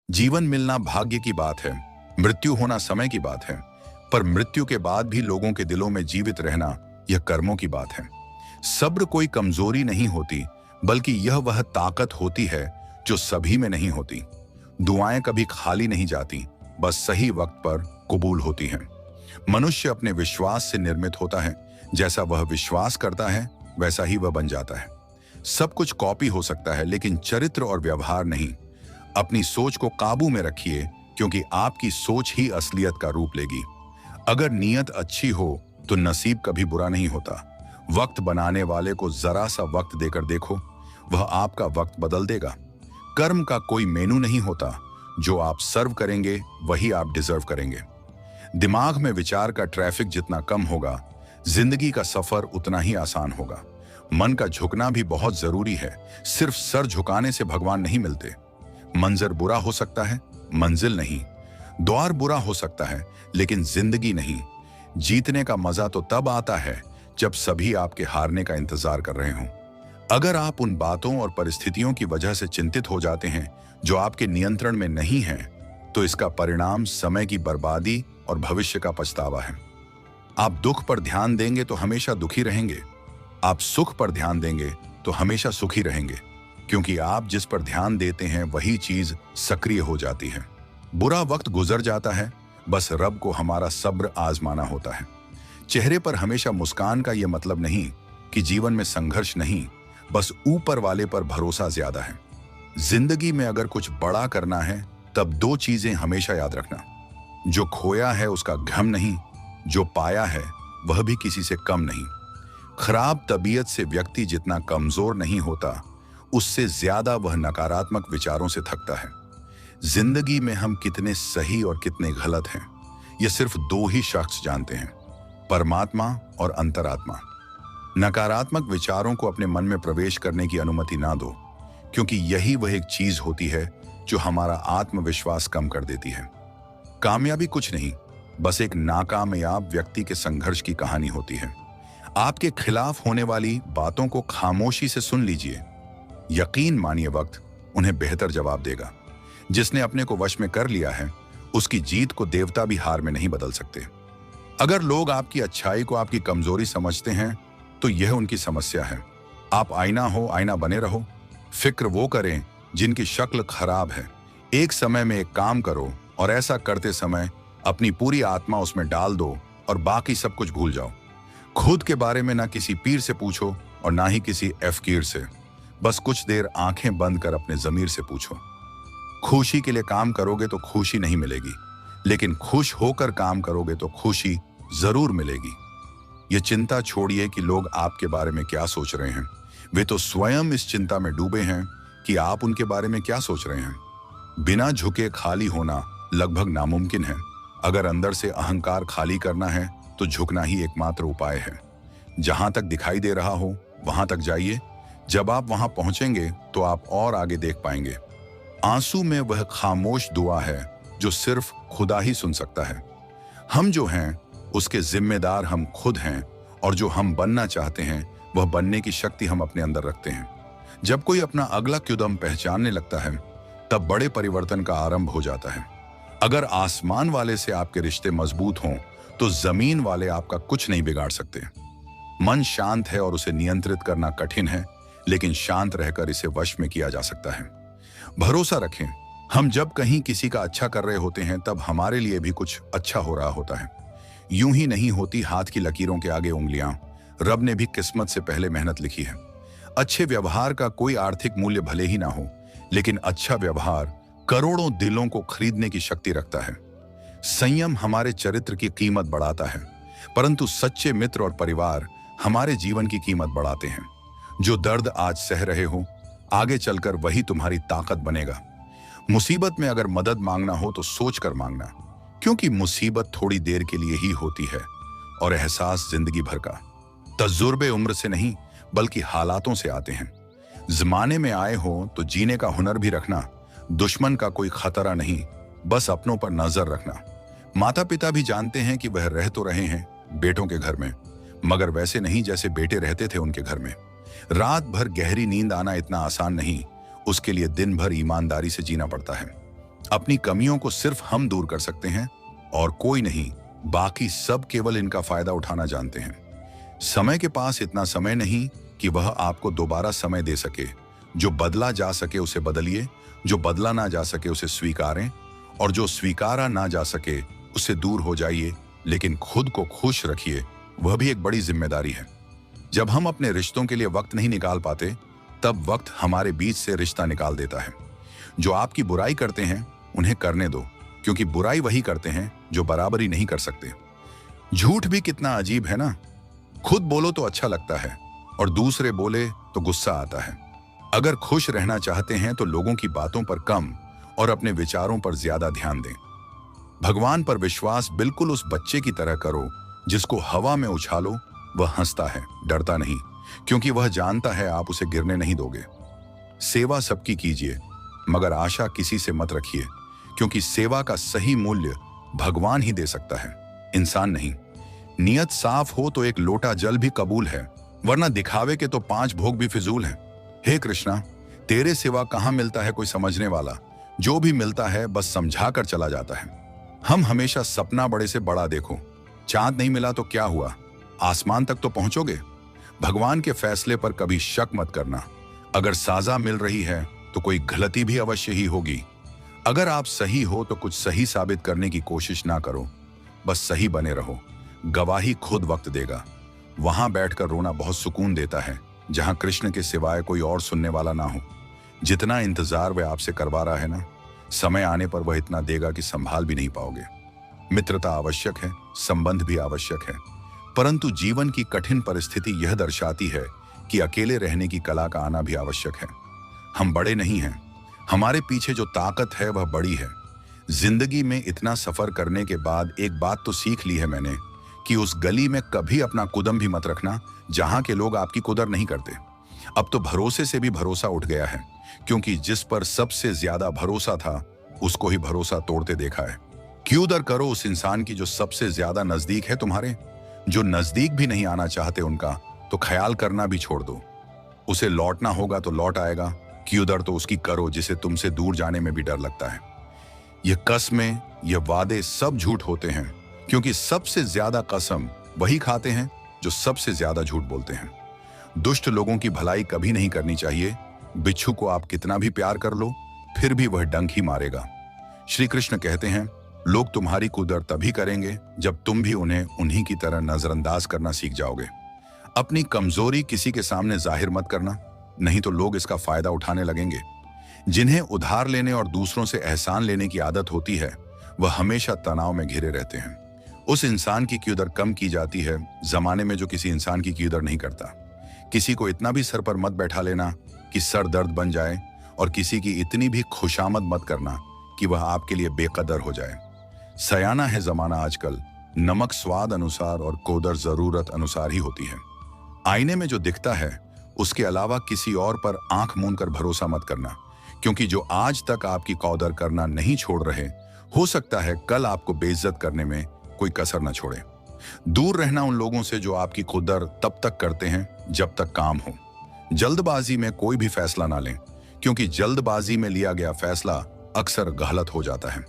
जीवन मिलना भाग्य की बात है, मृत्यु होना समय की बात है, पर मृत्यु के बाद भी लोगों के दिलों में जीवित रहना यह कर्मों की बात है। सब्र कोई कमजोरी नहीं होती, बल्कि यह वह ताकत होती है जो सभी में नहीं होती। दुआएं कभी खाली नहीं जाती, बस सही वक्त पर कबूल होती हैं। मनुष्य अपने विश्वास से निर्मित होता है, जैसा वह विश्वास करता है वैसा ही वह बन जाता है। सब कुछ कॉपी हो सकता है, लेकिन चरित्र और व्यवहार नहीं। अपनी सोच को काबू में रखिए, क्योंकि आपकी सोच ही असलियत का रूप लेगी। अगर नीयत अच्छी हो तो नसीब कभी बुरा नहीं होता। वक्त बनाने वाले को जरा सा वक्त देकर देखो, वह आपका वक्त बदल देगा। कर्म का कोई मेनू नहीं होता, जो आप सर्व करेंगे वही आप डिजर्व करेंगे। दिमाग में विचार का ट्रैफिक जितना कम होगा, जिंदगी का सफर उतना ही आसान होगा। मन का झुकना भी बहुत जरूरी है। सिर्फ सर झुकाने से भगवान नहीं मिलते। मंजर बुरा हो सकता है, मंजिल नहीं। द्वार बुरा हो सकता है, लेकिन जिंदगी नहीं। जीतने का मजा तो तब आता है जब सभी आपके हारने का इंतजार कर रहे हों। अगर आप उन बातों और परिस्थितियों की वजह से चिंतित हो जाते हैं जो आपके नियंत्रण में नहीं हैं, तो इसका परिणाम समय की बर्बादी और भविष्य का पछतावा है। आप दुख पर ध्यान देंगे तो हमेशा दुखी रहेंगे। आप सुख पर ध्यान देंगे तो हमेशा सुखी रहेंगे, क्योंकि आप जिस पर ध्यान देते हैं वही चीज सक्रिय हो जाती है। बुरा वक्त गुजर जाता है, बस रब को हमारा सब्र आजमाना होता है। चेहरे पर हमेशा मुस्कान का यह मतलब नहीं कि जीवन में संघर्ष नहीं, बस ऊपर वाले पर भरोसा ज्यादा है। जिंदगी में अगर कुछ बड़ा करना है, तब दो चीजें हमेशा याद रखना। जो खोया है उसका गम नहीं, जो पाया है वह भी किसी से कम नहीं। खराब तबीयत से व्यक्ति जितना कमजोर नहीं होता, उससे ज्यादा वह नकारात्मक विचारों से थकता है। जिंदगी में हम कितने सही और कितने गलत हैं, यह सिर्फ दो ही शख्स जानते हैं, परमात्मा और अंतरात्मा। नकारात्मक विचारों को अपने मन में प्रवेश करने की अनुमति ना दो, क्योंकि यही वह एक चीज होती है जो हमारा आत्मविश्वास कम कर देती है। कामयाबी कुछ नहीं, बस एक नाकामयाब व्यक्ति के संघर्ष की कहानी होती है। आपके खिलाफ होने वाली बातों को खामोशी से सुन लीजिए। यकीन मानिए, वक्त उन्हें बेहतर जवाब देगा। जिसने अपने को वश में कर लिया है, उसकी जीत को देवता भी हार में नहीं बदल सकते। अगर लोग आपकी अच्छाई को आपकी कमजोरी समझते हैं, तो यह उनकी समस्या है। आप आईना हो, आईना बने रहो। फिक्र वो करें जिनकी शक्ल खराब है। एक समय में एक काम करो, और ऐसा करते समय अपनी पूरी आत्मा उसमें डाल दो और बाकी सब कुछ भूल जाओ। खुद के बारे में ना किसी पीर से पूछो और ना ही किसी फकीर से। बस कुछ देर आंखें बंद कर अपने जमीर से पूछो। खुशी के लिए काम करोगे तो खुशी नहीं मिलेगी, लेकिन खुश होकर काम करोगे तो खुशी जरूर मिलेगी। ये चिंता छोड़िए कि लोग आपके बारे में क्या सोच रहे हैं। वे तो स्वयं इस चिंता में डूबे हैं कि आप उनके बारे में क्या सोच रहे हैं। बिना झुके खाली होना लगभग नामुमकिन है। अगर अंदर से अहंकार खाली करना है तो झुकना ही एकमात्र उपाय है। जहां तक दिखाई दे रहा हो वहां तक जाइए। जब आप वहां पहुंचेंगे तो आप और आगे देख पाएंगे। आंसू में वह खामोश दुआ है जो सिर्फ खुदा ही सुन सकता है। हम जो हैं उसके जिम्मेदार हम खुद हैं, और जो हम बनना चाहते हैं वह बनने की शक्ति हम अपने अंदर रखते हैं। जब कोई अपना अगला कदम पहचानने लगता है, तब बड़े परिवर्तन का आरंभ हो जाता है। अगर आसमान वाले से आपके रिश्ते मजबूत हों, तो जमीन वाले आपका कुछ नहीं बिगाड़ सकते। मन शांत है और उसे नियंत्रित करना कठिन है, लेकिन शांत रहकर इसे वश में किया जा सकता है। भरोसा रखें, हम जब कहीं किसी का अच्छा कर रहे होते हैं, तब हमारे लिए भी कुछ अच्छा हो रहा होता है। यूं ही नहीं होती हाथ की लकीरों के आगे उंगलियां। रब ने भी किस्मत से पहले मेहनत लिखी है। अच्छे व्यवहार का कोई आर्थिक मूल्य भले ही ना हो, लेकिन अच्छा व्यवहार करोड़ों दिलों को खरीदने की शक्ति रखता है। संयम हमारे चरित्र की कीमत बढ़ाता है, परंतु सच्चे मित्र और परिवार हमारे जीवन की कीमत बढ़ाते हैं। जो दर्द आज सह रहे हो, आगे चलकर वही तुम्हारी ताकत बनेगा। मुसीबत में अगर मदद मांगना हो तो सोच कर मांगना, क्योंकि मुसीबत थोड़ी देर के लिए ही होती है और एहसास जिंदगी भर का। तजुर्बे उम्र से नहीं, बल्कि हालातों से आते हैं। जमाने में आए हो तो जीने का हुनर भी रखना। दुश्मन का कोई खतरा नहीं, बस अपनों पर नजर रखना। माता पिता भी जानते हैं कि वह रह तो रहे हैं बेटों के घर में, मगर वैसे नहीं जैसे बेटे रहते थे उनके घर में। रात भर गहरी नींद आना इतना आसान नहीं, उसके लिए दिन भर ईमानदारी से जीना पड़ता है। अपनी कमियों को सिर्फ हम दूर कर सकते हैं और कोई नहीं। बाकी सब केवल इनका फायदा उठाना जानते हैं। समय के पास इतना समय नहीं कि वह आपको दोबारा समय दे सके। जो बदला जा सके उसे बदलिए, जो बदला ना जा सके उसे स्वीकारें, और जो स्वीकारा ना जा सके उससे दूर हो जाइए। लेकिन खुद को खुश रखिए, वह भी एक बड़ी जिम्मेदारी है। जब हम अपने रिश्तों के लिए वक्त नहीं निकाल पाते, तब वक्त हमारे बीच से रिश्ता निकाल देता है। जो आपकी बुराई करते हैं उन्हें करने दो, क्योंकि बुराई वही करते हैं जो बराबरी नहीं कर सकते। झूठ भी कितना अजीब है ना। खुद बोलो तो अच्छा लगता है और दूसरे बोले तो गुस्सा आता है। अगर खुश रहना चाहते हैं तो लोगों की बातों पर कम और अपने विचारों पर ज्यादा ध्यान दें। भगवान पर विश्वास बिल्कुल उस बच्चे की तरह करो जिसको हवा में उछालो, वह हंसता है, डरता नहीं, क्योंकि वह जानता है आप उसे गिरने नहीं दोगे। सेवा सबकी कीजिए, मगर आशा किसी से मत रखिए, क्योंकि सेवा का सही मूल्य भगवान ही दे सकता है, इंसान नहीं। नियत साफ हो तो एक लोटा जल भी कबूल है, वरना दिखावे के तो 5 भोग भी फिजूल हैं। हे कृष्णा, तेरे सिवा कहाँ मिलता है कोई समझने वाला। जो भी मिलता है बस समझा कर चला जाता है। हम हमेशा सपना बड़े से बड़ा देखो। चांद नहीं मिला तो क्या हुआ, आसमान तक तो पहुंचोगे। भगवान के फैसले पर कभी शक मत करना। अगर साजा मिल रही है तो कोई गलती भी अवश्य ही होगी। अगर आप सही हो तो कुछ सही साबित करने की कोशिश ना करो, बस सही बने रहो। गवाही खुद वक्त देगा। वहां बैठकर रोना बहुत सुकून देता है, जहां कृष्ण के सिवाय कोई और सुनने वाला ना हो। जितना इंतजार वह आपसे करवा रहा है ना, समय आने पर वह इतना देगा कि संभाल भी नहीं पाओगे। मित्रता आवश्यक है, संबंध भी आवश्यक है, परंतु जीवन की कठिन परिस्थिति यह दर्शाती है कि अकेले रहने की कला का आना भी आवश्यक है। हम बड़े नहीं हैं, हमारे पीछे जो ताकत है वह बड़ी है। जिंदगी में इतना सफर करने के बाद एक बात तो सीख ली है मैंने, कि उस गली में कभी अपना कदम भी मत रखना जहां के लोग आपकी कदर नहीं करते। अब तो भरोसे से भी भरोसा उठ गया है, क्योंकि जिस पर सबसे ज्यादा भरोसा था उसको ही भरोसा तोड़ते देखा है। क्यों दर करो उस इंसान की जो सबसे ज्यादा नजदीक है तुम्हारे। जो नजदीक भी नहीं आना चाहते उनका तो ख्याल करना भी छोड़ दो। उसे लौटना होगा तो लौट आएगा। क्यों दर तो उसकी करो जिसे तुमसे दूर जाने में भी डर लगता है। ये कस्में, ये वादे सब झूठ होते हैं, क्योंकि सबसे ज्यादा कसम वही खाते हैं जो सबसे ज्यादा झूठ बोलते हैं। दुष्ट लोगों की भलाई कभी नहीं करनी चाहिए। बिच्छू को आप कितना भी प्यार कर लो, फिर भी वह डंक ही मारेगा। श्री कृष्ण कहते हैं, लोग तुम्हारी कदर तभी करेंगे जब तुम भी उन्हें उन्हीं की तरह नजरअंदाज करना सीख जाओगे। अपनी कमजोरी किसी के सामने जाहिर मत करना, नहीं तो लोग इसका फायदा उठाने लगेंगे। जिन्हें उधार लेने और दूसरों से एहसान लेने की आदत होती है, वह हमेशा तनाव में घिरे रहते हैं। उस इंसान की कदर कम की जाती है जमाने में जो किसी इंसान की कदर नहीं करता। किसी को इतना भी सर पर मत बैठा लेना कि सर दर्द बन जाए, और किसी की इतनी भी खुशामद मत करना कि वह आपके लिए बेकदर हो जाए। सयाना है जमाना आजकल, नमक स्वाद अनुसार और कोदर जरूरत अनुसार ही होती है। आईने में जो दिखता है उसके अलावा किसी और पर आंख मूंद कर भरोसा मत करना, क्योंकि जो आज तक आपकी कौदर करना नहीं छोड़ रहे, हो सकता है कल आपको बेइज्जत करने में कोई कसर न छोड़े। दूर रहना उन लोगों से जो आपकी कदर तब तक करते हैं जब तक काम हो। जल्दबाजी में कोई भी फैसला ना लें, क्योंकि जल्दबाजी में लिया गया फैसला अक्सर गलत हो जाता है।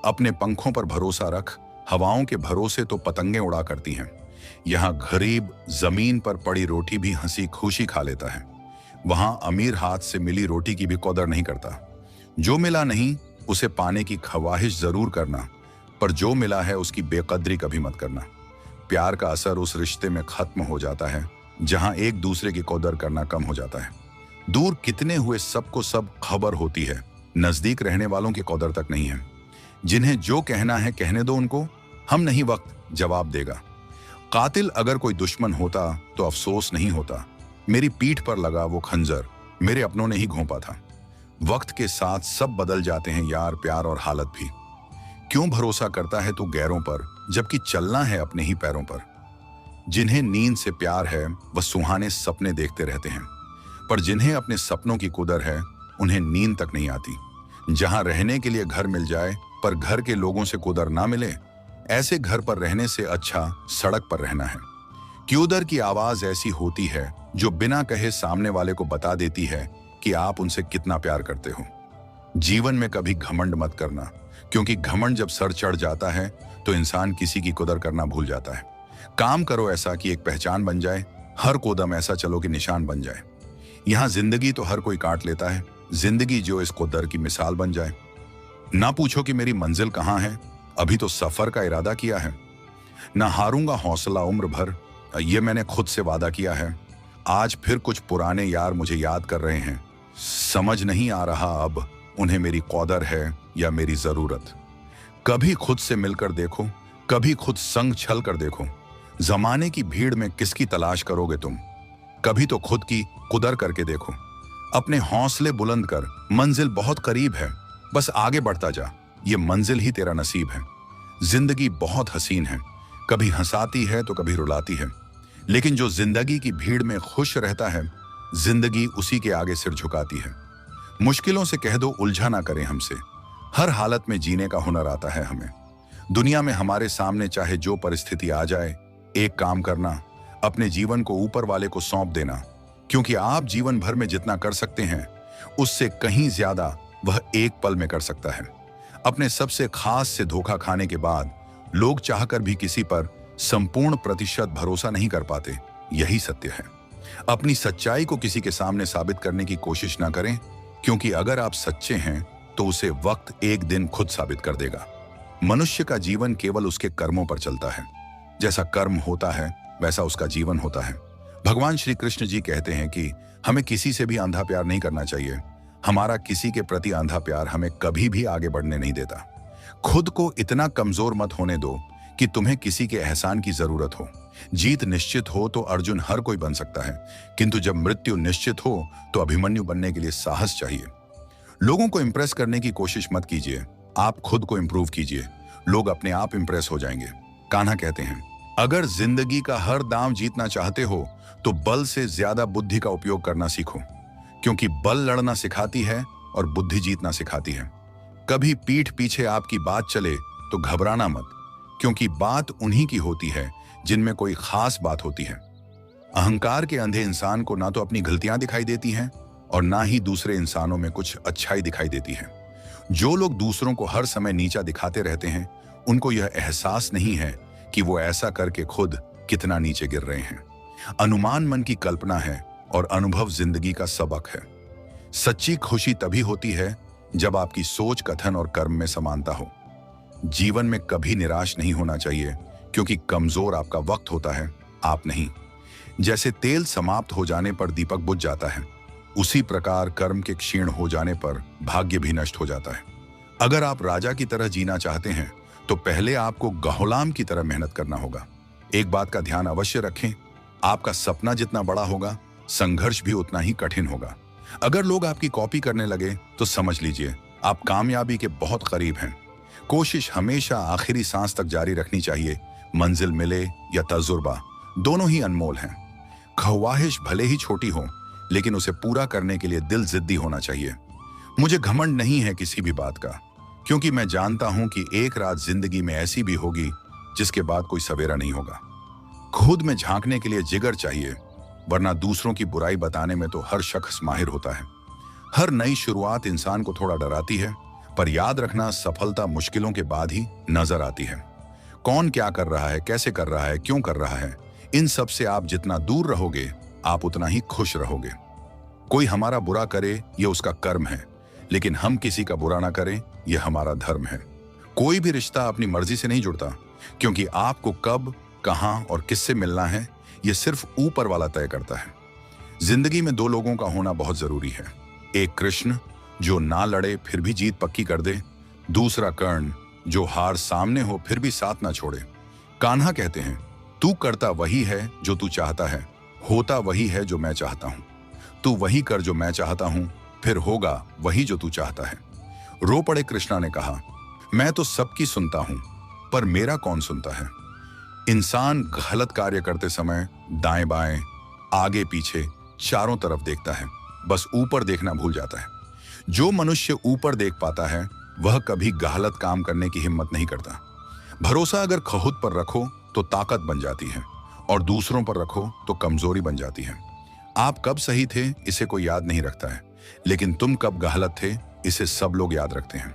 अपने पंखों पर भरोसा रख, हवाओं के भरोसे तो पतंगे उड़ा करती हैं। यहाँ गरीब जमीन पर पड़ी रोटी भी हंसी खुशी खा लेता है, वहां अमीर हाथ से मिली रोटी की भी कदर नहीं करता। जो मिला नहीं उसे पाने की ख्वाहिश जरूर करना, पर जो मिला है उसकी बेकदरी कभी मत करना। प्यार का असर उस रिश्ते में खत्म हो जाता है जहां एक दूसरे की कदर करना कम हो जाता है। दूर कितने हुए सबको सब खबर होती है, नजदीक रहने वालों की कदर तक नहीं है। जिन्हें जो कहना है कहने दो उनको, हम नहीं वक्त जवाब देगा। कातिल अगर कोई दुश्मन होता तो अफसोस नहीं होता, मेरी पीठ पर लगा वो खंजर मेरे अपनों ने ही घोंपा था। वक्त के साथ सब बदल जाते हैं यार, प्यार और हालत भी। क्यों भरोसा करता है तू गैरों पर, जबकि चलना है अपने ही पैरों पर। जिन्हें नींद से प्यार है वह सुहाने सपने देखते रहते हैं, पर जिन्हें अपने सपनों की कदर है उन्हें नींद तक नहीं आती। जहां रहने के लिए घर मिल जाए पर घर के लोगों से कदर ना मिले, ऐसे घर पर रहने से अच्छा सड़क पर रहना है। क्यूदर की आवाज ऐसी होती है जो बिना कहे सामने वाले को बता देती है कि आप उनसे कितना प्यार करते हो। जीवन में कभी घमंड मत करना, क्योंकि घमंड जब सर चढ़ जाता है तो इंसान किसी की कदर करना भूल जाता है। काम करो ऐसा कि एक पहचान बन जाए, हर कदम ऐसा चलो कि निशान बन जाए। यहाँ जिंदगी तो हर कोई काट लेता है, जिंदगी जो इस कदर की मिसाल बन जाए। ना पूछो कि मेरी मंजिल कहाँ है, अभी तो सफर का इरादा किया है। ना हारूंगा हौसला उम्र भर, ये मैंने खुद से वादा किया है। आज फिर कुछ पुराने यार मुझे याद कर रहे हैं, समझ नहीं आ रहा अब उन्हें मेरी कौदर है या मेरी जरूरत। कभी खुद से मिलकर देखो, कभी खुद संग छल कर देखो। जमाने की भीड़ में किसकी तलाश करोगे तुम? कभी तो खुद की कुदर करके देखो। अपने हौसले बुलंद कर, मंजिल बहुत करीब है, बस आगे बढ़ता जा, ये मंजिल ही तेरा नसीब है। जिंदगी बहुत हसीन है, कभी हंसाती है तो कभी रुलाती है, लेकिन जो जिंदगी की भीड़ में खुश रहता है, जिंदगी उसी के आगे सिर झुकाती है। मुश्किलों से कह दो उलझा ना करें हमसे, हर हालत में जीने का हुनर आता है हमें। दुनिया में हमारे सामने चाहे जो परिस्थिति आ जाए, एक काम करना, अपने जीवन को ऊपर वाले को सौंप देना, क्योंकि आप जीवन भर में जितना कर सकते हैं उससे कहीं ज्यादा वह एक पल में कर सकता है। अपने सबसे खास से धोखा खाने के बाद लोग चाहकर भी किसी पर संपूर्ण प्रतिशत भरोसा नहीं कर पाते, यही सत्य है। अपनी सच्चाई को किसी के सामने साबित करने की कोशिश ना करें, क्योंकि अगर आप सच्चे हैं तो उसे वक्त एक दिन खुद साबित कर देगा। मनुष्य का जीवन केवल उसके कर्मों पर चलता है, जैसा कर्म होता है वैसा उसका जीवन होता है। भगवान श्री कृष्ण जी कहते हैं कि हमें किसी से भी अंधा प्यार नहीं करना चाहिए। हमारा किसी के प्रति अंधा प्यार हमें कभी भी आगे बढ़ने नहीं देता। खुद को इतना कमजोर मत होने दो कि तुम्हें किसी के एहसान की जरूरत हो। जीत निश्चित हो तो अर्जुन हर कोई बन सकता है, किंतु जब मृत्यु निश्चित हो तो अभिमन्यु बनने के लिए साहस चाहिए। लोगों को इंप्रेस करने की कोशिश मत कीजिए, आप खुद को इंप्रूव कीजिए, लोग अपने आप इंप्रेस हो जाएंगे। कान्हा कहते हैं, अगर जिंदगी का हर दांव जीतना चाहते हो तो बल से ज्यादा बुद्धि का उपयोग करना सीखो, क्योंकि बल लड़ना सिखाती है और बुद्धि जीतना सिखाती है। कभी पीठ पीछे आपकी बात चले तो घबराना मत, क्योंकि बात उन्हीं की होती है जिनमें कोई खास बात होती है। अहंकार के अंधे इंसान को ना तो अपनी गलतियां दिखाई देती हैं और ना ही दूसरे इंसानों में कुछ अच्छाई दिखाई देती है। जो लोग दूसरों को हर समय नीचा दिखाते रहते हैं, उनको यह एहसास नहीं है कि वो ऐसा करके खुद कितना नीचे गिर रहे हैं। अनुमान मन की कल्पना है और अनुभव जिंदगी का सबक है। सच्ची खुशी तभी होती है जब आपकी सोच, कथन और कर्म में समानता हो। जीवन में कभी निराश नहीं होना चाहिए, क्योंकि कमजोर आपका वक्त होता है, आप नहीं। जैसे तेल समाप्त हो जाने पर दीपक बुझ जाता है, उसी प्रकार कर्म के क्षीण हो जाने पर भाग्य भी नष्ट हो जाता है। अगर आप राजा की तरह जीना चाहते हैं तो पहले आपको गुलाम की तरह मेहनत करना होगा। एक बात का ध्यान अवश्य रखें, आपका सपना जितना बड़ा होगा, संघर्ष भी उतना ही कठिन होगा। अगर लोग आपकी कॉपी करने लगे तो समझ लीजिए आप कामयाबी के बहुत करीब हैं। कोशिश हमेशा आखिरी सांस तक जारी रखनी चाहिए। मंजिल मिले या तजुर्बा, दोनों ही अनमोल हैं। ख्वाहिश भले ही छोटी हो, लेकिन उसे पूरा करने के लिए दिल जिद्दी होना चाहिए। मुझे घमंड नहीं है किसी भी बात का, क्योंकि मैं जानता हूं कि एक रात जिंदगी में ऐसी भी होगी जिसके बाद कोई सवेरा नहीं होगा। खुद में झांकने के लिए जिगर चाहिए, वरना दूसरों की बुराई बताने में तो हर शख्स माहिर होता है। हर नई शुरुआत इंसान को थोड़ा डराती है, पर याद रखना सफलता मुश्किलों के बाद ही नजर आती है। कौन क्या कर रहा है, कैसे कर रहा है, क्यों कर रहा है, इन सब से आप जितना दूर रहोगे आप उतना ही खुश रहोगे। कोई हमारा बुरा करे ये उसका कर्म है, लेकिन हम किसी का बुरा ना करें ये हमारा धर्म है। कोई भी रिश्ता अपनी मर्जी से नहीं जुड़ता, क्योंकि आपको कब, कहां और किससे मिलना है ये सिर्फ ऊपर वाला तय करता है। जिंदगी में दो लोगों का होना बहुत जरूरी है। एक कृष्ण जो ना लड़े फिर भी जीत पक्की कर दे, दूसरा कर्ण जो हार सामने हो फिर भी साथ ना छोड़े। कान्हा कहते हैं, तू करता वही है जो तू चाहता है, होता वही है जो मैं चाहता हूं। तू वही कर जो मैं चाहता हूं, फिर होगा वही जो तू चाहता है। रो पड़े कृष्णा ने कहा, मैं तो सबकी सुनता हूं, पर मेरा कौन सुनता है। इंसान गलत कार्य करते समय दाएं बाएं, आगे पीछे, चारों तरफ देखता है, बस ऊपर देखना भूल जाता है। जो मनुष्य ऊपर देख पाता है वह कभी गलत काम करने की हिम्मत नहीं करता। भरोसा अगर खुद पर रखो तो ताकत बन जाती है, और दूसरों पर रखो तो कमजोरी बन जाती है। आप कब सही थे इसे कोई याद नहीं रखता है, लेकिन तुम कब गलत थे इसे सब लोग याद रखते हैं।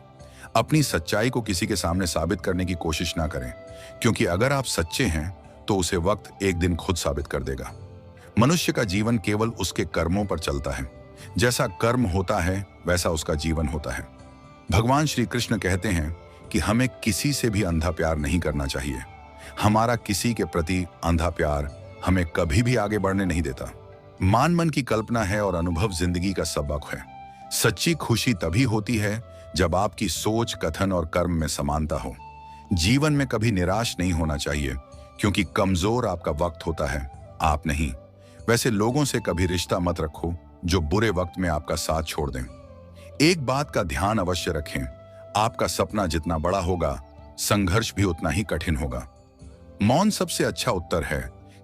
अपनी सच्चाई को किसी के सामने साबित करने की कोशिश ना करें, क्योंकि अगर आप सच्चे हैं तो उसे वक्त एक दिन खुद साबित कर देगा। मनुष्य का जीवन केवल उसके कर्मों पर चलता है। जैसा कर्म होता है वैसा उसका जीवन होता है। भगवान श्री कृष्ण कहते हैं कि हमें किसी से भी अंधा प्यार नहीं करना चाहिए। हमारा किसी के प्रति अंधा प्यार हमें कभी भी आगे बढ़ने नहीं देता। मान मन की कल्पना है और अनुभव जिंदगी का सबक है। सच्ची खुशी तभी होती है जब आपकी सोच, कथन और कर्म में समानता हो। जीवन में कभी निराश नहीं होना चाहिए, क्योंकि कमजोर आपका वक्त होता है, आप नहीं। वैसे लोगों से कभी रिश्ता मत रखो जो बुरे वक्त में आपका साथ छोड़ दें। एक बात का ध्यान अवश्य रखें, आपका सपना जितना बड़ा होगा, संघर्ष भी उतना ही कठिन होगा। मौन सबसे अच्छा उत्तर है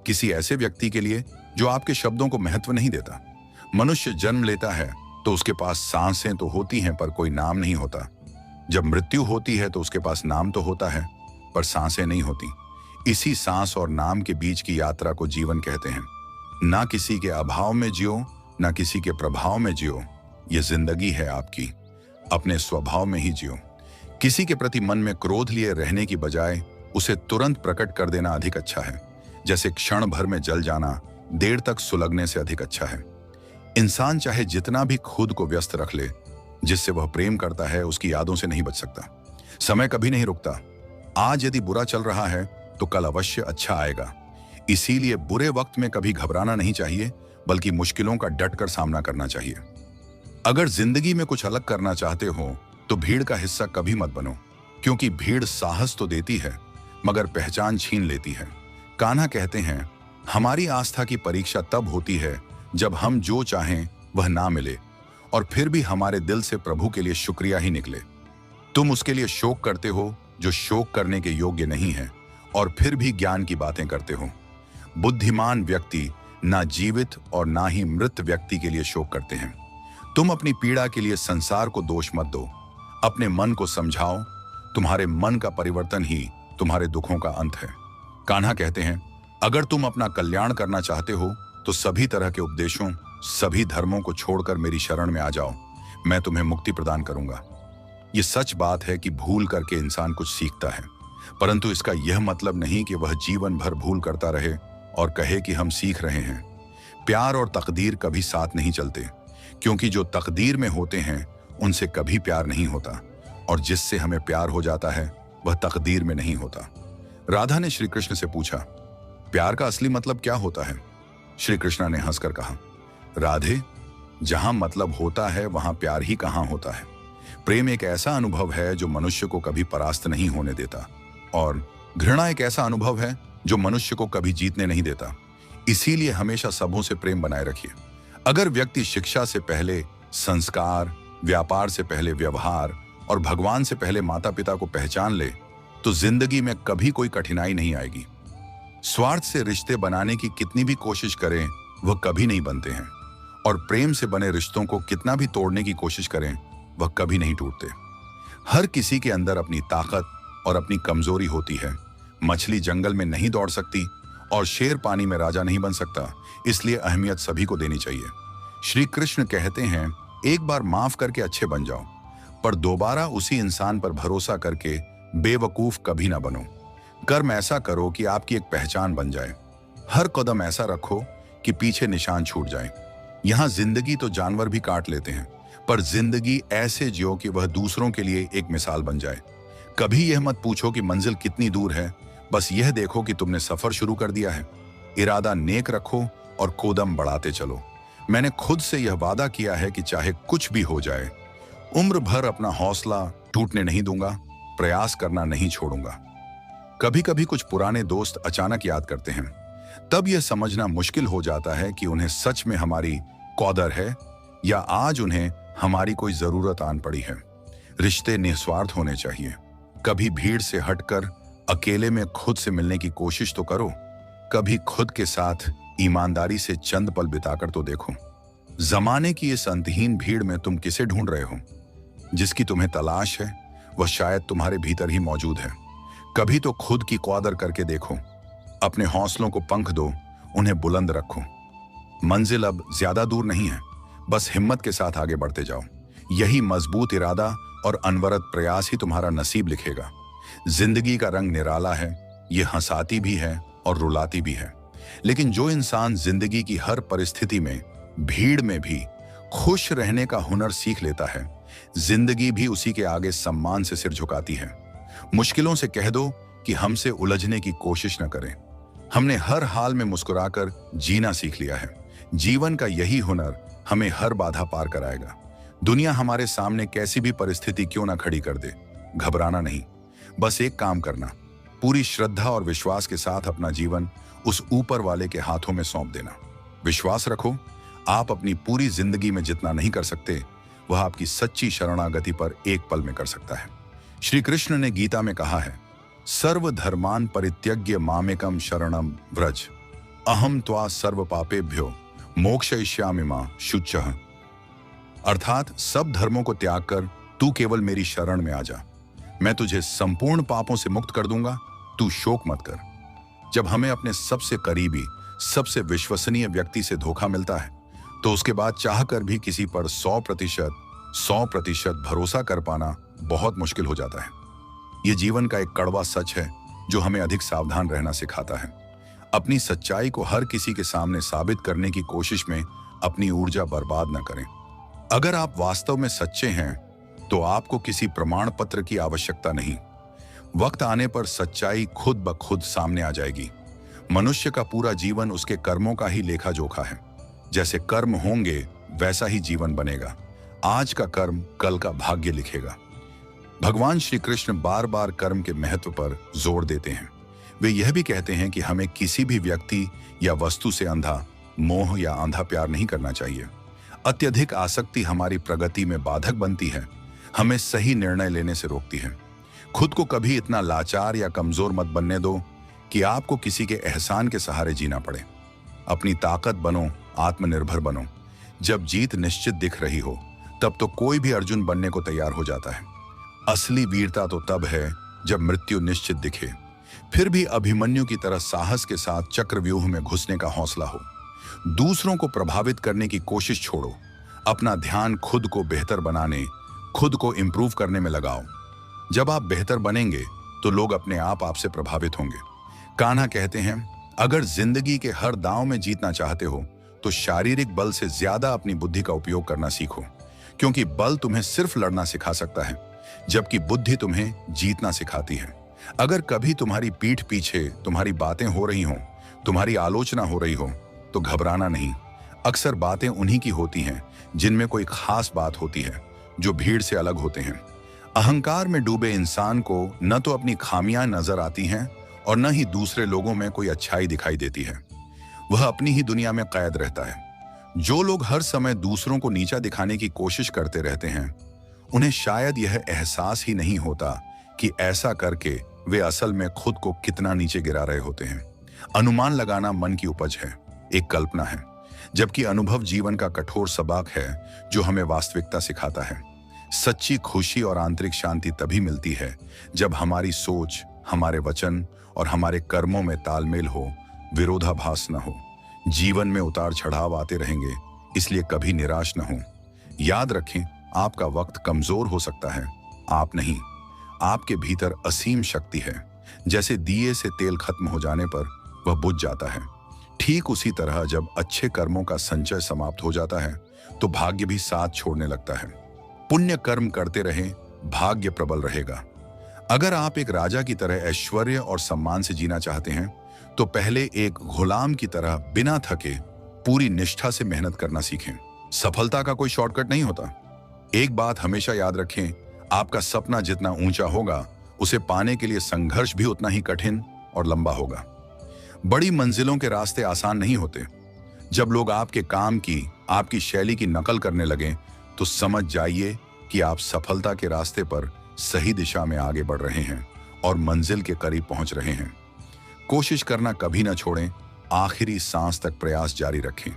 किसी ऐसे व्यक्ति के लिए जो आपके शब्दों को महत्व नहीं देता। मनुष्य जन्म लेता है तो उसके पास सांसें तो होती हैं पर कोई नाम नहीं होता। जब मृत्यु होती है तो उसके पास नाम तो होता है पर सांसें नहीं होती। इसी सांस और नाम के बीच की यात्रा को जीवन कहते हैं। ना किसी के अभाव में जियो, ना किसी के प्रभाव में जियो। ये जिंदगी है आपकी, अपने स्वभाव में ही जियो। किसी के प्रति मन में क्रोध लिए रहने की बजाय उसे तुरंत प्रकट कर देना अधिक अच्छा है। जैसे क्षण भर में जल जाना देर तक सुलगने से अधिक अच्छा है। इंसान चाहे जितना भी खुद को व्यस्त रख ले, जिससे वह प्रेम करता है उसकी यादों से नहीं बच सकता। समय कभी नहीं रुकता। आज यदि बुरा चल रहा है तो कल अवश्य अच्छा आएगा। इसीलिए बुरे वक्त में कभी घबराना नहीं चाहिए, बल्कि मुश्किलों का डट कर सामना करना चाहिए। अगर जिंदगी में कुछ अलग करना चाहते हो तो भीड़ का हिस्सा कभी मत बनो, क्योंकि भीड़ साहस तो देती है मगर पहचान छीन लेती है। कान्हा कहते हैं, हमारी आस्था की परीक्षा तब होती है जब हम जो चाहें वह ना मिले और फिर भी हमारे दिल से प्रभु के लिए शुक्रिया ही निकले। तुम उसके लिए शोक करते हो जो शोक करने के योग्य नहीं है और फिर भी ज्ञान की बातें करते हो। बुद्धिमान व्यक्ति ना जीवित और ना ही मृत व्यक्ति के लिए शोक करते हैं। तुम अपनी पीड़ा के लिए संसार को दोष मत दो, अपने मन को समझाओ। तुम्हारे मन का परिवर्तन ही तुम्हारे दुखों का अंत है। कान्हा कहते हैं, अगर तुम अपना कल्याण करना चाहते हो तो सभी तरह के उपदेशों, सभी धर्मों को छोड़कर मेरी शरण में आ जाओ, मैं तुम्हें मुक्ति प्रदान करूंगा। ये सच बात है कि भूल करके इंसान कुछ सीखता है, परंतु इसका यह मतलब नहीं कि वह जीवन भर भूल करता रहे और कहे कि हम सीख रहे हैं। प्यार और तकदीर कभी साथ नहीं चलते, क्योंकि जो तकदीर में होते हैं उनसे कभी प्यार नहीं होता, और जिससे हमें प्यार हो जाता है वह तकदीर में नहीं होता। राधा ने श्री कृष्ण से पूछा, प्यार का असली मतलब क्या होता है? श्री कृष्ण ने हंसकर कहा, राधे, जहां मतलब होता है वहां प्यार ही कहां होता है। प्रेम एक ऐसा अनुभव है जो मनुष्य को कभी परास्त नहीं होने देता, और घृणा एक ऐसा अनुभव है जो मनुष्य को कभी जीतने नहीं देता। इसीलिए हमेशा सबों से प्रेम बनाए रखिए। अगर व्यक्ति शिक्षा से पहले संस्कार, व्यापार से पहले व्यवहार और भगवान से पहले माता पिता को पहचान ले तो जिंदगी में कभी कोई कठिनाई नहीं आएगी। स्वार्थ से रिश्ते बनाने की कितनी भी कोशिश करें वह कभी नहीं बनते हैं, और प्रेम से बने रिश्तों को कितना भी तोड़ने की कोशिश करें वह कभी नहीं टूटते। हर किसी के अंदर अपनी ताकत और अपनी कमजोरी होती है। मछली जंगल में नहीं दौड़ सकती और शेर पानी में राजा नहीं बन सकता, इसलिए अहमियत सभी को देनी चाहिए। श्री कृष्ण कहते हैं, एक बार माफ करके अच्छे बन जाओ, पर दोबारा उसी इंसान पर भरोसा करके बेवकूफ कभी ना बनो। कर्म ऐसा करो कि आपकी एक पहचान बन जाए। हर कदम ऐसा रखो कि पीछे निशान छूट जाए। यहाँ जिंदगी तो जानवर भी काट लेते हैं, पर जिंदगी ऐसे जियो कि वह दूसरों के लिए एक मिसाल बन जाए। कभी यह मत पूछो कि मंजिल कितनी दूर है, बस यह देखो कि तुमने सफर शुरू कर दिया है। इरादा नेक रखो और कदम बढ़ाते चलो। मैंने खुद से यह वादा किया है कि चाहे कुछ भी हो जाए, उम्र भर अपना हौसला टूटने नहीं दूंगा, प्रयास करना नहीं छोड़ूंगा। कभी कभी कुछ पुराने दोस्त अचानक याद करते हैं, तब यह समझना मुश्किल हो जाता है कि उन्हें सच में हमारी कदर है या आज उन्हें हमारी कोई जरूरत आन पड़ी है। रिश्ते निस्वार्थ होने चाहिए। कभी भीड़ से हटकर अकेले में खुद से मिलने की कोशिश तो करो। कभी खुद के साथ ईमानदारी से चंद पल बिताकर तो देखो। जमाने की इस अंतहीन भीड़ में तुम किसे ढूंढ रहे हो? जिसकी तुम्हें तलाश है वह शायद तुम्हारे भीतर ही मौजूद है। कभी तो खुद की कदर करके देखो। अपने हौसलों को पंख दो, उन्हें बुलंद रखो। मंजिल अब ज्यादा दूर नहीं है, बस हिम्मत के साथ आगे बढ़ते जाओ, यही मजबूत इरादा और अनवरत प्रयास ही तुम्हारा नसीब लिखेगा। जिंदगी का रंग निराला है, ये हंसाती भी है और रुलाती भी है। लेकिन जो इंसान जिंदगी की हर परिस्थिति में, भीड़ में भी खुश रहने का हुनर सीख लेता है, जिंदगी भी उसी के आगे सम्मान से सिर झुकाती है। मुश्किलों से कह दो कि हमसे उलझने की कोशिश न करें। हमने हर हाल में मुस्कुराकर जीना सीख लिया है। जीवन का यही हुनर हमें हर बाधा पार कराएगा। दुनिया हमारे सामने कैसी भी परिस्थिति क्यों ना खड़ी कर दे, घबराना नहीं, बस एक काम करना, पूरी श्रद्धा और विश्वास के साथ अपना जीवन उस ऊपर वाले के हाथों में सौंप देना। विश्वास रखो, आप अपनी पूरी जिंदगी में जितना नहीं कर सकते, वह आपकी सच्ची शरणागति पर एक पल में कर सकता है। श्री कृष्ण ने गीता में कहा है, सर्वधर्मान परित्यज्य मामेकम शरणम व्रज, अहम त्वा सर्व पापेभ्यो मोक्षयिष्यामि मा शुचः। अर्थात सब धर्मों को त्याग कर तू केवल मेरी शरण में आ जा, मैं तुझे संपूर्ण पापों से मुक्त कर दूंगा, तू शोक मत कर। जब हमें अपने सबसे करीबी, सबसे विश्वसनीय व्यक्ति से धोखा मिलता है, तो उसके बाद चाहकर भी किसी पर 100% भरोसा कर पाना बहुत मुश्किल हो जाता है। यह जीवन का एक कड़वा सच है जो हमें अधिक सावधान रहना सिखाता है। अपनी सच्चाई को हर किसी के सामने साबित करने की कोशिश में अपनी ऊर्जा बर्बाद न करें। अगर आप वास्तव में सच्चे हैं तो आपको किसी प्रमाण पत्र की आवश्यकता नहीं। वक्त आने पर सच्चाई खुद ब खुद सामने आ जाएगी। मनुष्य का पूरा जीवन उसके कर्मों का ही लेखा जोखा है। जैसे कर्म होंगे वैसा ही जीवन बनेगा। आज का कर्म कल का भाग्य लिखेगा। भगवान श्री कृष्ण बार बार कर्म के महत्व पर जोर देते हैं। वे यह भी कहते हैं कि हमें किसी भी व्यक्ति या वस्तु से अंधा मोह या अंधा प्यार नहीं करना चाहिए। अत्यधिक आसक्ति हमारी प्रगति में बाधक बनती है, हमें सही निर्णय लेने से रोकती है। खुद को कभी इतना लाचार या कमजोर मत बनने दो कि आपको किसी के एहसान के सहारे जीना पड़े। अपनी ताकत बनो, आत्मनिर्भर बनो। जब जीत निश्चित दिख रही हो तब तो कोई भी अर्जुन बनने को तैयार हो जाता है। असली वीरता तो तब है जब मृत्यु निश्चित दिखे, फिर भी अभिमन्यु की तरह साहस के साथ चक्रव्यूह में घुसने का हौसला हो। दूसरों को प्रभावित करने की कोशिश छोड़ो, अपना ध्यान खुद को बेहतर बनाने, खुद को इंप्रूव करने में लगाओ। जब आप बेहतर बनेंगे तो लोग अपने आप आपसे प्रभावित होंगे। कान्हा कहते हैं, अगर जिंदगी के हर दांव में जीतना चाहते हो तो शारीरिक बल से ज्यादा अपनी बुद्धि का उपयोग करना सीखो, क्योंकि बल तुम्हें सिर्फ लड़ना सिखा सकता है, जबकि बुद्धि तुम्हें जीतना सिखाती है। अगर कभी तुम्हारी पीठ पीछे तुम्हारी बातें हो रही हों, तुम्हारी आलोचना हो रही हो, तो घबराना नहीं। अक्सर बातें उन्हीं की होती हैं जिनमें कोई खास बात होती है, जो भीड़ से अलग होते हैं। अहंकार में डूबे इंसान को न तो अपनी खामियां नजर आती हैं और न ही दूसरे लोगों में कोई अच्छाई दिखाई देती है। वह अपनी ही दुनिया में कैद रहता है। जो लोग हर समय दूसरों को नीचा दिखाने की कोशिश करते रहते हैं, उन्हें शायद यह एहसास ही नहीं होता कि ऐसा करके वे असल में खुद को कितना नीचे गिरा रहे होते हैं। अनुमान लगाना मन की उपज है, एक कल्पना है, जबकि अनुभव जीवन का कठोर सबक है जो हमें वास्तविकता सिखाता है। सच्ची खुशी और आंतरिक शांति तभी मिलती है जब हमारी सोच, हमारे वचन और हमारे कर्मों में तालमेल हो, विरोधाभास न हो। जीवन में उतार चढ़ाव आते रहेंगे, इसलिए कभी निराश न हो। याद रखें, आपका वक्त कमजोर हो सकता है, आप नहीं। आपके भीतर असीम शक्ति है। जैसे दिए से तेल खत्म हो जाने पर वह बुझ जाता है, ठीक उसी तरह जब अच्छे कर्मों का संचय समाप्त हो जाता है तो भाग्य भी साथ छोड़ने लगता है। पुण्य कर्म करते रहें, भाग्य प्रबल रहेगा। अगर आप एक राजा की तरह ऐश्वर्य और सम्मान से जीना चाहते हैं तो पहले एक गुलाम की तरह बिना थके पूरी निष्ठा से मेहनत करना सीखें। सफलता का कोई शॉर्टकट नहीं होता। एक बात हमेशा याद रखें, आपका सपना जितना ऊंचा होगा, उसे पाने के लिए संघर्ष भी उतना ही कठिन और लंबा होगा। बड़ी मंजिलों के रास्ते आसान नहीं होते। जब लोग आपके काम की, आपकी शैली की नकल करने लगें तो समझ जाइए कि आप सफलता के रास्ते पर सही दिशा में आगे बढ़ रहे हैं और मंजिल के करीब पहुंच रहे हैं। कोशिश करना कभी ना छोड़ें, आखिरी सांस तक प्रयास जारी रखें।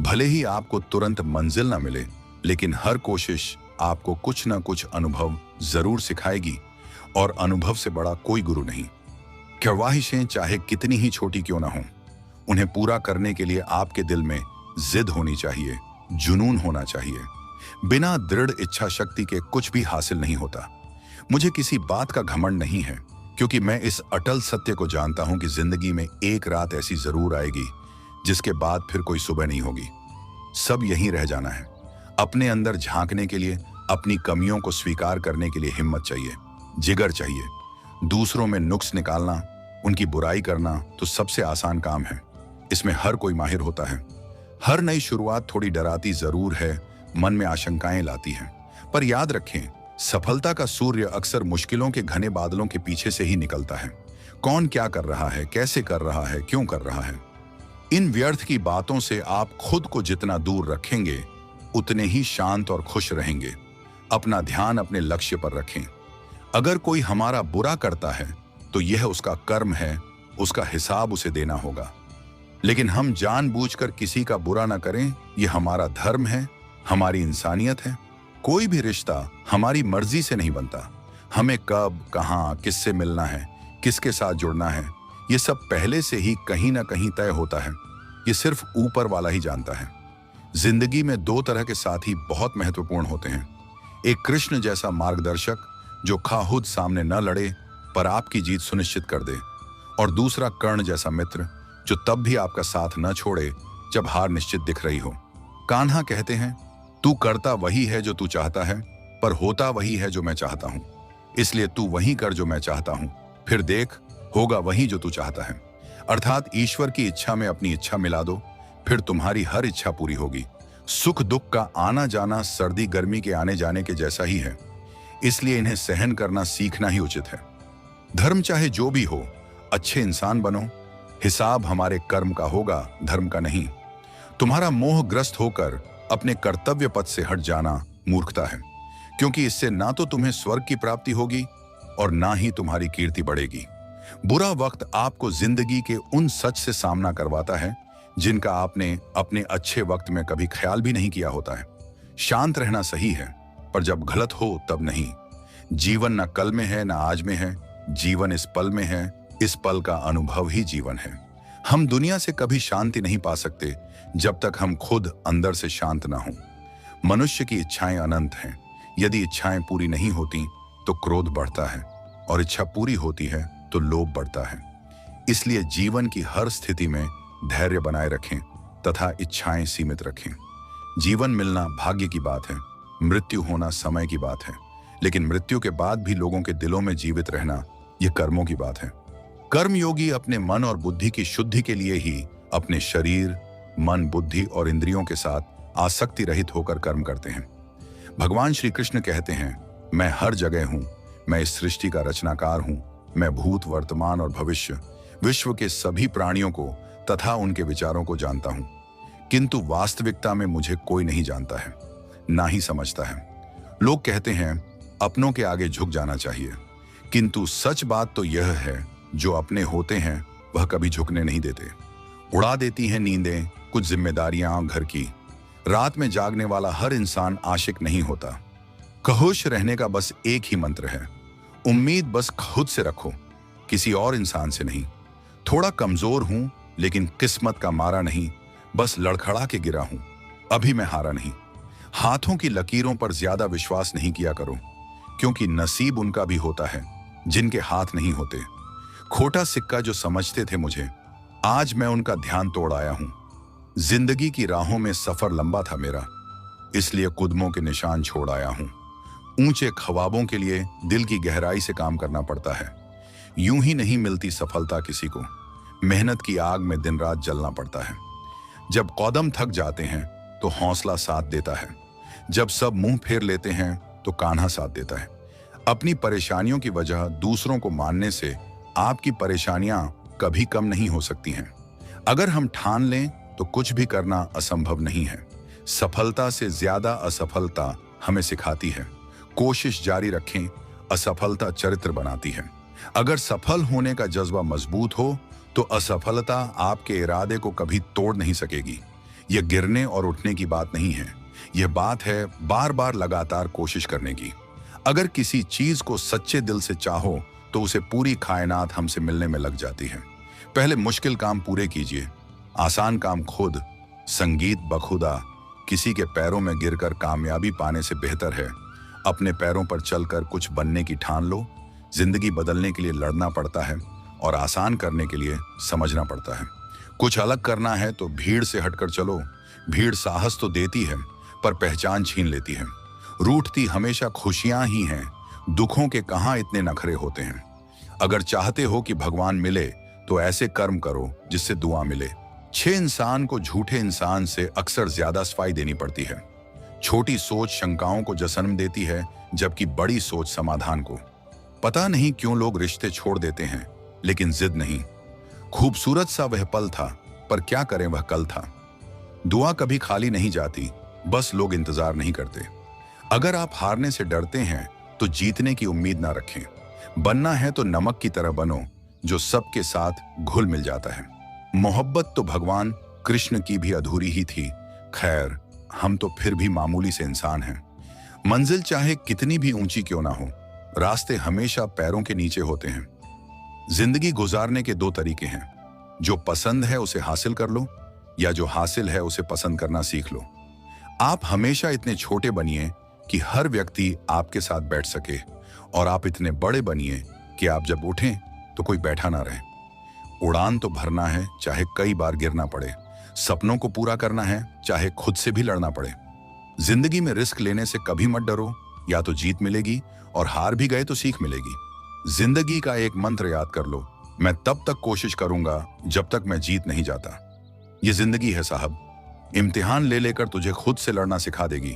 भले ही आपको तुरंत मंजिल ना मिले, लेकिन हर कोशिश आपको कुछ ना कुछ अनुभव जरूर सिखाएगी, और अनुभव से बड़ा कोई गुरु नहीं। ख्वाहिशें चाहे कितनी ही छोटी क्यों ना हो, उन्हें पूरा करने के लिए आपके दिल में जिद होनी चाहिए, जुनून होना चाहिए। बिना दृढ़ इच्छा शक्ति के कुछ भी हासिल नहीं होता। मुझे किसी बात का घमंड नहीं है, क्योंकि मैं इस अटल सत्य को जानता हूं कि जिंदगी में एक रात ऐसी जरूर आएगी जिसके बाद फिर कोई सुबह नहीं होगी। सब यहीं रह जाना है। अपने अंदर झांकने के लिए, अपनी कमियों को स्वीकार करने के लिए हिम्मत चाहिए, जिगर चाहिए। दूसरों में नुक्स निकालना, उनकी बुराई करना तो सबसे आसान काम है। इसमें हर कोई माहिर होता है। हर नई शुरुआत थोड़ी डराती जरूर है, मन में आशंकाएं लाती है, पर याद रखें, सफलता का सूर्य अक्सर मुश्किलों के घने बादलों के पीछे से ही निकलता है। कौन क्या कर रहा है, कैसे कर रहा है, क्यों कर रहा है, इन व्यर्थ की बातों से आप खुद को जितना दूर रखेंगे उतने ही शांत और खुश रहेंगे। अपना ध्यान अपने लक्ष्य पर रखें। अगर कोई हमारा बुरा करता है तो यह उसका कर्म है, उसका हिसाब उसे देना होगा। लेकिन हम जानबूझकर किसी का बुरा ना करें, यह हमारा धर्म है, हमारी इंसानियत है। कोई भी रिश्ता हमारी मर्जी से नहीं बनता। हमें कब, कहां, किससे मिलना है, किसके साथ जुड़ना है, यह सब पहले से ही कहीं ना कहीं तय होता है। यह सिर्फ ऊपर वाला ही जानता है। जिंदगी में दो तरह के साथी बहुत महत्वपूर्ण होते हैं। एक कृष्ण जैसा मार्गदर्शक जो खाहुद सामने न लड़े पर आपकी जीत सुनिश्चित कर दे, और दूसरा कर्ण जैसा मित्र जो तब भी आपका साथ न छोड़े जब हार निश्चित दिख रही हो। कान्हा कहते हैं, तू करता वही है जो तू चाहता है, पर होता वही है जो मैं चाहता हूं। इसलिए तू वही कर जो मैं चाहता हूं, फिर देख होगा वही जो तू चाहता है। अर्थात ईश्वर की इच्छा में अपनी इच्छा मिला दो, फिर तुम्हारी हर इच्छा पूरी होगी। सुख दुख का आना जाना सर्दी गर्मी के आने जाने के जैसा ही है, इसलिए इन्हें सहन करना सीखना ही उचित है। धर्म चाहे जो भी हो, अच्छे इंसान बनो। हिसाब हमारे कर्म का होगा, धर्म का नहीं। तुम्हारा मोहग्रस्त होकर अपने कर्तव्य पथ से हट जाना मूर्खता है, क्योंकि इससे ना तो तुम्हें स्वर्ग की प्राप्ति होगी और ना ही तुम्हारी कीर्ति बढ़ेगी। बुरा वक्त आपको जिंदगी के उन सच से सामना करवाता है जिनका आपने अपने अच्छे वक्त में कभी ख्याल भी नहीं किया होता है। शांत रहना सही है, पर जब गलत हो तब नहीं। जीवन न कल में है, न आज में है, जीवन इस पल में है। इस पल का अनुभव ही जीवन है। हम दुनिया से कभी शांति नहीं पा सकते जब तक हम खुद अंदर से शांत ना हों। मनुष्य की इच्छाएं अनंत हैं। यदि इच्छाएं पूरी नहीं होती तो क्रोध बढ़ता है, और इच्छा पूरी होती है तो लोभ बढ़ता है। इसलिए जीवन की हर स्थिति में धैर्य बनाए रखें तथा इच्छाएं सीमित रखें। जीवन मिलना भाग्य की बात है, मृत्यु होना समय की बात है, लेकिन मृत्यु के बाद भी लोगों के दिलों में जीवित रहना यह कर्मों की बात है। कर्मयोगी अपने मन और बुद्धि की शुद्धि के लिए ही अपने शरीर, मन, बुद्धि और इंद्रियों के साथ आसक्ति रहित होकर कर्म करते हैं। भगवान श्री कृष्ण कहते हैं, मैं हर जगह हूं, मैं इस सृष्टि का रचनाकार हूं, मैं भूत, वर्तमान और भविष्य, विश्व के सभी प्राणियों को तथा उनके विचारों को जानता हूं, किंतु वास्तविकता में मुझे कोई नहीं जानता है, ना ही समझता है। लोग कहते हैं अपनों के आगे झुक जाना चाहिए, किंतु सच बात तो यह है, जो अपने होते हैं वह कभी झुकने नहीं देते। उड़ा देती हैं नींदें कुछ जिम्मेदारियां घर की। रात में जागने वाला हर इंसान आशिक नहीं होता। खुश रहने का बस एक ही मंत्र है, उम्मीद बस खुद से रखो, किसी और इंसान से नहीं। थोड़ा कमजोर हूं, लेकिन किस्मत का मारा नहीं, बस लड़खड़ा के गिरा हूं, अभी मैं हारा नहीं। हाथों की लकीरों पर ज्यादा विश्वास नहीं किया करो, क्योंकि नसीब उनका भी होता है जिनके हाथ नहीं होते। खोटा सिक्का जो समझते थे मुझे, आज मैं उनका ध्यान तोड़ आया हूं। जिंदगी की राहों में सफर लंबा था मेरा, इसलिए कदमों के निशान छोड़ आया हूं। ऊंचे ख्वाबों के लिए दिल की गहराई से काम करना पड़ता है। यूं ही नहीं मिलती सफलता किसी को, मेहनत की आग में दिन रात जलना पड़ता है। जब कदम थक जाते हैं तो हौसला साथ देता है, जब सब मुंह फेर लेते हैं तो कान्हा साथ देता है। अपनी परेशानियों की वजह दूसरों को मानने से आपकी परेशानियां कभी कम नहीं हो सकती हैं। अगर हम ठान लें तो कुछ भी करना असंभव नहीं है। सफलता से ज्यादा असफलता हमें सिखाती है। कोशिश जारी रखें, असफलता चरित्र बनाती है। अगर सफल होने का जज्बा मजबूत हो तो असफलता आपके इरादे को कभी तोड़ नहीं सकेगी। यह गिरने और उठने की बात नहीं है, यह बात है बार बार लगातार कोशिश करने की। अगर किसी चीज को सच्चे दिल से चाहो तो उसे पूरी कायनात हमसे मिलने में लग जाती है। पहले मुश्किल काम पूरे कीजिए, आसान काम खुद, संगीत बखुदा, किसी के पैरों में गिरकर कामयाबी पाने से बेहतर है अपने पैरों पर चलकर कुछ बनने की ठान लो। जिंदगी बदलने के लिए लड़ना पड़ता है और आसान करने के लिए समझना पड़ता है। कुछ अलग करना है तो भीड़ से हटकर चलो। भीड़ साहस तो देती है पर पहचान छीन लेती है। रूठती हमेशा खुशियां ही हैं, दुखों के कहां इतने नखरे होते हैं। अगर चाहते हो कि भगवान मिले तो ऐसे कर्म करो जिससे दुआ मिले। 6 इंसान को झूठे इंसान से अक्सर ज्यादा सफाई देनी पड़ती है। छोटी सोच शंकाओं को जन्म देती है जबकि बड़ी सोच समाधान को। पता नहीं क्यों लोग रिश्ते छोड़ देते हैं लेकिन जिद नहीं। खूबसूरत सा वह पल था पर क्या करें वह कल था। दुआ कभी खाली नहीं जाती, बस लोग इंतजार नहीं करते। अगर आप हारने से डरते हैं तो जीतने की उम्मीद ना रखें। बनना है तो नमक की तरह बनो जो सबके साथ घुल मिल जाता है। मोहब्बत तो भगवान कृष्ण की भी अधूरी ही थी। खैर, हम तो फिर भी मामूली से इंसान हैं। मंजिल चाहे कितनी भी ऊंची क्यों ना हो, रास्ते हमेशा पैरों के नीचे होते हैं। जिंदगी गुजारने के 2 तरीके हैं, जो पसंद है उसे हासिल कर लो या जो हासिल है उसे पसंद करना सीख लो। आप हमेशा इतने छोटे बनिए कि हर व्यक्ति आपके साथ बैठ सके और आप इतने बड़े बनिए कि आप जब उठें तो कोई बैठा ना रहे। उड़ान तो भरना है चाहे कई बार गिरना पड़े। सपनों को पूरा करना है चाहे खुद से भी लड़ना पड़े। जिंदगी में रिस्क लेने से कभी मत डरो, या तो जीत मिलेगी और हार भी गए तो सीख मिलेगी। जिंदगी का एक मंत्र याद कर लो, मैं तब तक कोशिश करूंगा जब तक मैं जीत नहीं जाता। ये जिंदगी है साहब, इम्तिहान ले लेकर तुझे खुद से लड़ना सिखा देगी।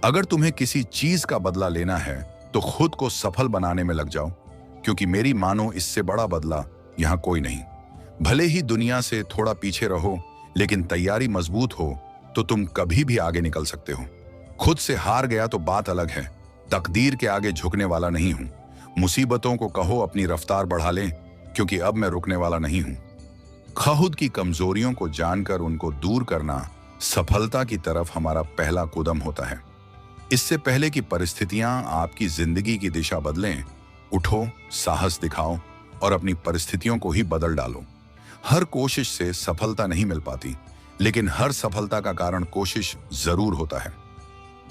अगर तुम्हें किसी चीज का बदला लेना है तो खुद को सफल बनाने में लग जाओ, क्योंकि मेरी मानो इससे बड़ा बदला यहां कोई नहीं। भले ही दुनिया से थोड़ा पीछे रहो, लेकिन तैयारी मजबूत हो तो तुम कभी भी आगे निकल सकते हो। खुद से हार गया तो बात अलग है, तकदीर के आगे झुकने वाला नहीं हूं। मुसीबतों को कहो अपनी रफ्तार बढ़ा लें, क्योंकि अब मैं रुकने वाला नहीं हूं। खुद की कमजोरियों को जानकर उनको दूर करना सफलता की तरफ हमारा पहला कदम होता है। इससे पहले कि परिस्थितियां आपकी जिंदगी की दिशा बदलें, उठो, साहस दिखाओ और अपनी परिस्थितियों को ही बदल डालो। हर कोशिश से सफलता नहीं मिल पाती, लेकिन हर सफलता का कारण कोशिश जरूर होता है।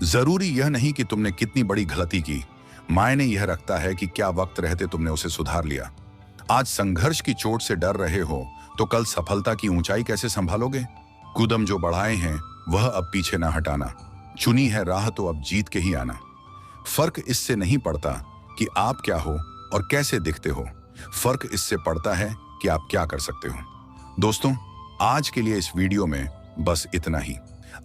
जरूरी यह नहीं कि तुमने कितनी बड़ी गलती की, मायने यह रखता है कि क्या वक्त रहते तुमने उसे सुधार लिया। आज संघर्ष की चोट से डर रहे हो तो कल सफलता की ऊंचाई कैसे संभालोगे। कदम जो बढ़ाए हैं वह अब पीछे ना हटाना। चुनी है राह तो अब जीत के ही आना। फर्क इससे नहीं पड़ता कि आप क्या हो और कैसे दिखते हो, फर्क इससे पड़ता है कि आप क्या कर सकते हो। दोस्तों, आज के लिए इस वीडियो में बस इतना ही।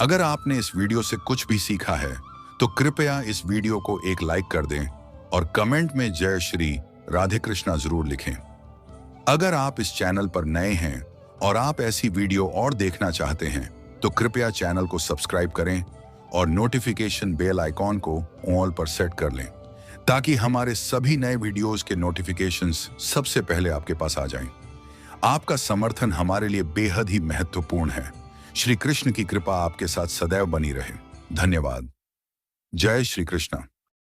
अगर आपने इस वीडियो से कुछ भी सीखा है तो कृपया इस वीडियो को एक लाइक कर दें और कमेंट में जय श्री राधे कृष्णा जरूर लिखें। अगर आप इस चैनल पर नए हैं और आप ऐसी वीडियो और देखना चाहते हैं तो कृपया चैनल को सब्सक्राइब करें और नोटिफिकेशन बेल आइकॉन को ऑल पर सेट कर लें, ताकि हमारे सभी नए वीडियोस के नोटिफिकेशंस सबसे पहले आपके पास आ जाएं। आपका समर्थन हमारे लिए बेहद ही महत्वपूर्ण है। श्री कृष्ण की कृपा आपके साथ सदैव बनी रहे। धन्यवाद। जय श्री कृष्ण।